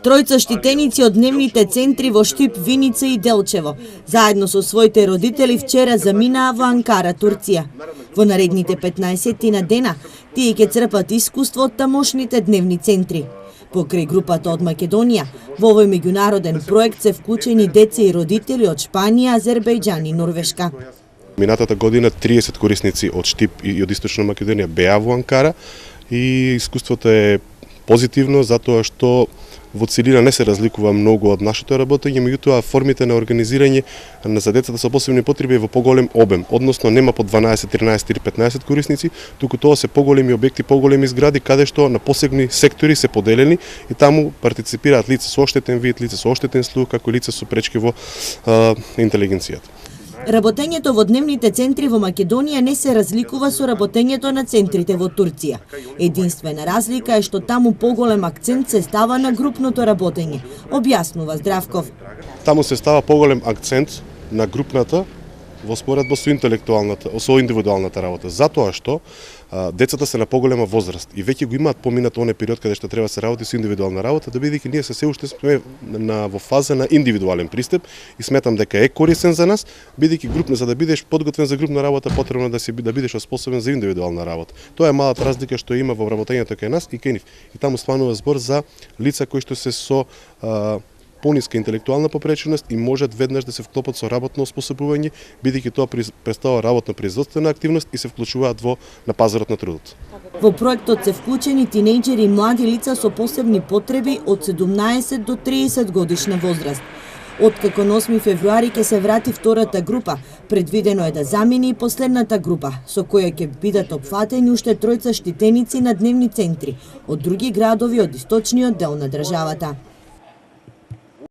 Тројца штитеници од дневните центри во Штип, Виница и Делчево, заедно со своите родители вчера заминаа во Анкара, Турција. Во наредните 15 дена, тие ќе црпат искуство од тамошните дневни центри. Покрај групата од Македонија, во овој меѓународен проект се вклучени деца и родители од Шпанија, Азербејџан и Норвешка. Минатата година 30 корисници од Штип и од Источна Македонија беа во Анкара и искуството е позитивно затоа што во целина не се разликува многу од нашето работење, меѓутоа формите на организирање за децата со посебни потреби е во поголем обем, односно нема по 12, 13 или 15 корисници, туку тоа се поголеми објекти, поголеми згради каде што на посебни сектори се поделени и таму партиципираат лица со оштетен вид, лица со оштетен слух, како и лица со пречки во интелигенцијата. Работењето во дневните центри во Македонија не се разликува со работењето на центрите во Турција. Единствена разлика е што таму поголем акцент се става на групното работење, објаснува Здравков. Таму се става поголем акцент на групната во споредба со индивидуалната работа, затоа што децата се на поголема возраст и веќе го имаат поминат оној период каде што треба се работи со индивидуална работа, да бидејќи ние се уште сме во фаза на индивидуален пристап и сметам дека е корисен за нас, бидејќи групна, за да бидеш подготвен за групна работа, потребно да бидеш способен за индивидуална работа. Тоа е малата разлика што има во вработењето кај нас и кај нив. И таму станува збор за лица кои што се со пониска интелектуална попреченост и можат веднаш да се вклопат со работно оспособување, бидејќи тоа представува работно производствена активност и се вклучуваат на пазарот на трудот. Во проектот се вклучени тинејџери и млади лица со посебни потреби од 17 до 30 годишна возраст. Откако на 8 февруари ќе се врати втората група, предвидено е да замени и последната група, со која ќе бидат опфатени уште тројца штитеници на дневни центри од други градови од источниот дел на државата.